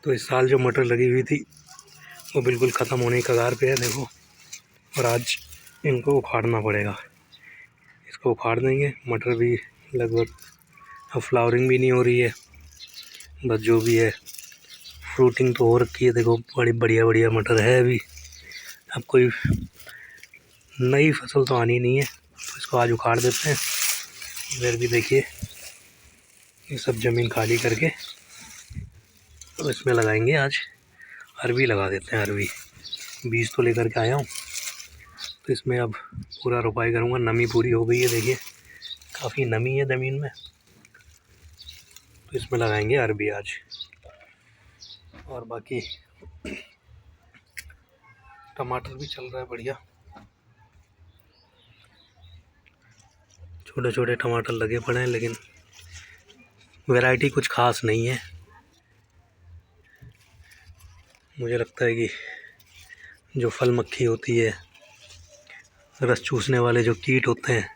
तो इस साल जो मटर लगी हुई थी वो बिल्कुल ख़त्म होने की कगार पे है देखो। और आज इनको उखाड़ना पड़ेगा। इसको उखाड़ देंगे। मटर भी लगभग अब फ्लावरिंग भी नहीं हो रही है, बस जो भी है फ्रूटिंग तो हो रखी है। देखो बड़ी बढ़िया बढ़िया मटर है अभी। अब कोई नई फसल तो आनी नहीं है, तो इसको आज उखाड़ देते हैं। इधर भी देखिए ये सब ज़मीन खाली करके तो इसमें लगाएंगे आज अरवी लगा देते हैं। अरवी बीज तो लेकर के आया हूँ, तो इसमें अब पूरा रोपाई करूँगा। नमी पूरी हो गई है, देखिए काफ़ी नमी है ज़मीन में, तो इसमें लगाएंगे अरवी आज। और बाकी टमाटर भी चल रहा है बढ़िया, छोटे छोटे टमाटर लगे पड़े हैं, लेकिन वैरायटी कुछ खास नहीं है। मुझे लगता है कि जो फल मक्खी होती है, रस चूसने वाले जो कीट होते हैं,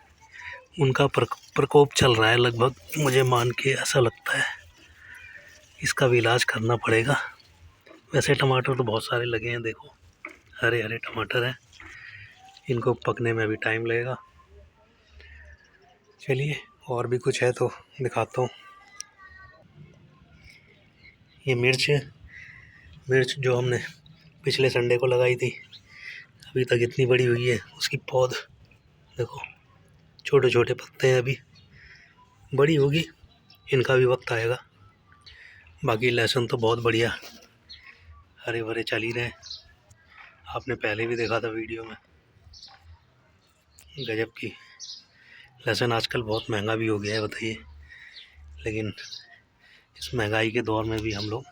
उनका प्रकोप चल रहा है लगभग, मुझे मान के ऐसा लगता है। इसका भी इलाज करना पड़ेगा। वैसे टमाटर तो बहुत सारे लगे हैं, देखो हरे हरे टमाटर हैं। इनको पकने में भी टाइम लगेगा। चलिए और भी कुछ है तो दिखाता हूँ। ये मिर्च जो हमने पिछले संडे को लगाई थी, अभी तक इतनी बड़ी हुई है। उसकी पौध देखो, छोटे छोटे पत्ते हैं, अभी बड़ी होगी, इनका भी वक्त आएगा। बाकी लहसुन तो बहुत बढ़िया हरे भरे चल ही रहे हैं। आपने पहले भी देखा था वीडियो में, गजब की लहसुन। आजकल बहुत महंगा भी हो गया है बताइए, लेकिन इस महंगाई के दौर में भी हम लोग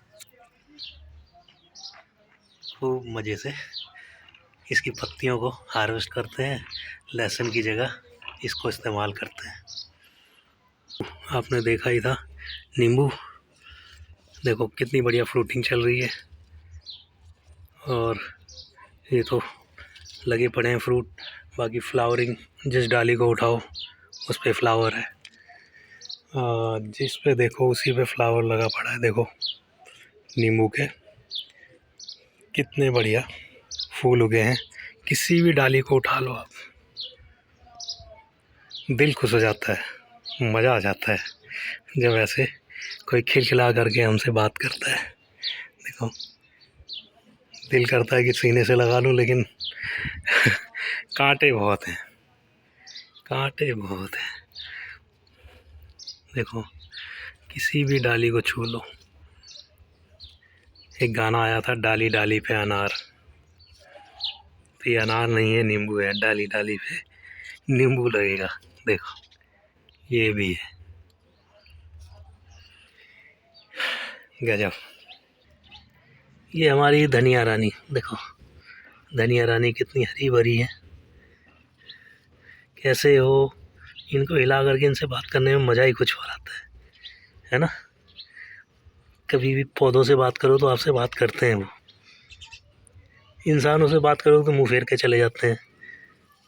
खूब मज़े से इसकी पत्तियों को हार्वेस्ट करते हैं, लहसुन की जगह इसको इस्तेमाल करते हैं। आपने देखा ही था नींबू, देखो कितनी बढ़िया फ्रूटिंग चल रही है। और ये तो लगे पड़े हैं फ्रूट। बाकी फ्लावरिंग, जिस डाली को उठाओ उस पे फ्लावर है, जिस पे देखो उसी पे फ्लावर लगा पड़ा है। देखो नींबू के कितने बढ़िया फूल उगे हैं। किसी भी डाली को उठा लो आप, दिल खुश हो जाता है, मज़ा आ जाता है जब ऐसे कोई खिलखिला करके हमसे बात करता है। देखो दिल करता है कि सीने से लगा लूं, लेकिन कांटे बहुत हैं, कांटे बहुत हैं। देखो किसी भी डाली को छू लो। एक गाना आया था, डाली डाली पे अनार, तो ये अनार नहीं है, नींबू है। डाली डाली पे नींबू लगेगा। देखो ये भी है, गजब। ये हमारी धनिया रानी, देखो धनिया रानी कितनी हरी भरी है। कैसे हो, इनको हिला करके इनसे बात करने में मज़ा ही कुछ और आता है ना। कभी भी पौधों से बात करो तो आपसे बात करते हैं वो, इंसानों से बात करो तो मुंह फेर के चले जाते हैं।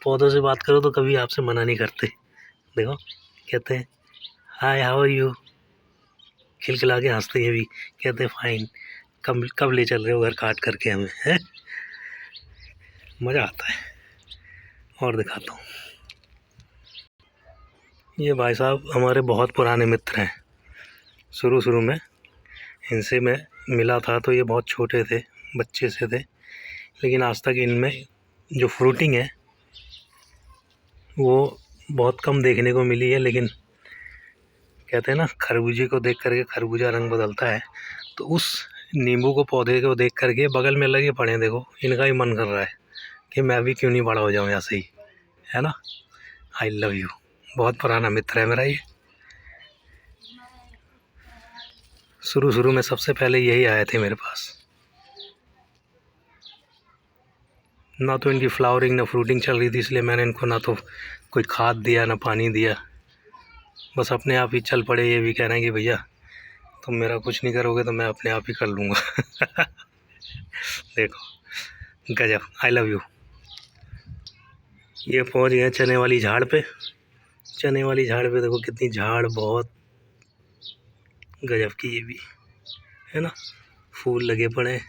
पौधों से बात करो तो कभी आपसे मना नहीं करते। देखो कहते हैं हाय हाउ आर यू, खिलखिला के हंसते हैं भी, कहते हैं फाइन, कब कब ले चल रहे हो घर काट करके हमें, है मज़ा आता है। और दिखाता हूँ, ये भाई साहब हमारे बहुत पुराने मित्र हैं। शुरू में इनसे मैं मिला था तो ये बहुत छोटे थे, बच्चे से थे, लेकिन आज तक इनमें जो फ्रूटिंग है वो बहुत कम देखने को मिली है। लेकिन कहते हैं ना, खरबूजे को देख करके खरबूजा रंग बदलता है, तो उस नींबू को, पौधे को देख करके बगल में लगे पड़े हैं। देखो इनका ही मन कर रहा है कि मैं भी क्यों नहीं बड़ा हो जाऊँ ऐसे ही, है ना। I love you. बहुत पुराना मित्र है मेरा ये। शुरू में सबसे पहले यही आए थे मेरे पास। ना तो इनकी फ्लावरिंग ना फ्रूटिंग चल रही थी, इसलिए मैंने इनको ना तो कोई खाद दिया ना पानी दिया, बस अपने आप ही चल पड़े। ये भी कह रहे हैं कि भैया तुम मेरा कुछ नहीं करोगे तो मैं अपने आप ही कर लूँगा। देखो गजब, आई लव यू। ये पहुंच गए चने वाली झाड़ पे। चने वाली झाड़ पे देखो कितनी झाड़, बहुत गजब की ये भी है ना। फूल लगे पड़े हैं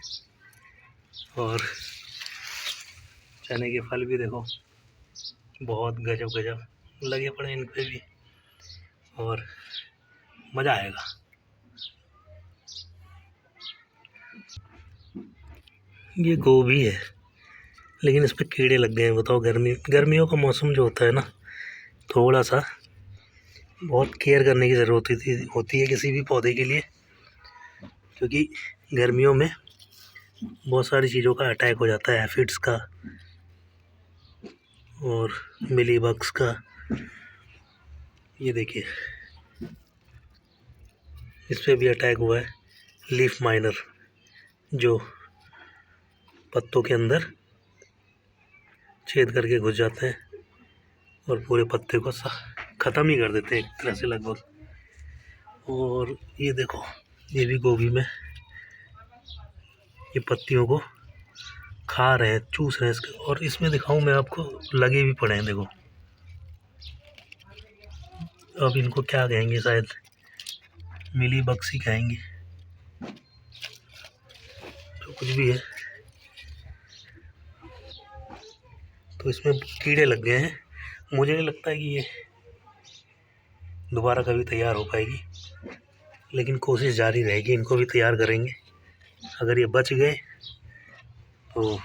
और चने के फल भी देखो बहुत गजब गजब लगे पड़े हैं इन पे भी, और मज़ा आएगा। ये गोभी है लेकिन इस पे कीड़े लग गए हैं। बताओ, गर्मियों का मौसम जो होता है ना, थोड़ा सा बहुत केयर करने की ज़रूरत होती है किसी भी पौधे के लिए, क्योंकि गर्मियों में बहुत सारी चीज़ों का अटैक हो जाता है, एफिड्स का और मिलीबग्स का। ये देखिए इस पे भी अटैक हुआ है, लीफ माइनर, जो पत्तों के अंदर छेद करके घुस जाते हैं और पूरे पत्ते को ख़त्म ही कर देते हैं एक तरह से लगभग। और ये देखो, ये भी गोभी में ये पत्तियों को खा रहे हैं, चूस रहे हैं इसके। और इसमें दिखाऊं मैं आपको, लगे भी पड़े हैं देखो। अब इनको क्या कहेंगे, शायद मिली बग्स ही कहेंगे, तो कुछ भी है। तो इसमें कीड़े लग गए हैं। मुझे नहीं लगता है कि ये दोबारा कभी तैयार हो पाएगी, लेकिन कोशिश जारी रहेगी, इनको भी तैयार करेंगे। अगर ये बच गए तो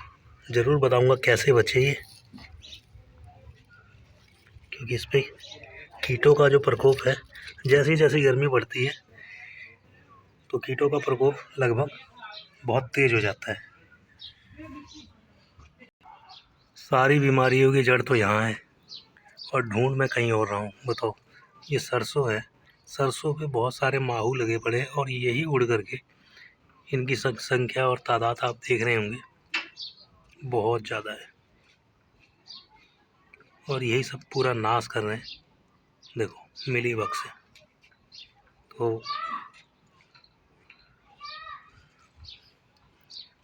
ज़रूर बताऊंगा कैसे बचे ये, क्योंकि इस पे कीटों का जो प्रकोप है, जैसी जैसी गर्मी बढ़ती है तो कीटों का प्रकोप लगभग बहुत तेज़ हो जाता है। सारी बीमारियों की जड़ तो यहाँ है और ढूंढ मैं कहीं और रहा हूँ। बताओ, ये सरसों है, सरसों पे बहुत सारे माहू लगे पड़े हैं और यही उड़ करके इनकी संख्या और तादाद आप देख रहे होंगे, बहुत ज़्यादा है। और यही सब पूरा नाश कर रहे हैं। देखो मिलीबग से। तो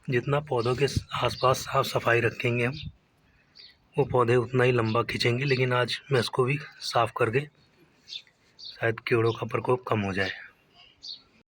जितना पौधों के आसपास साफ सफाई रखेंगे हम, वो पौधे उतना ही लंबा खींचेंगे। लेकिन आज मैं इसको भी साफ़ करके शायद कीड़ों का प्रकोप कम हो जाए।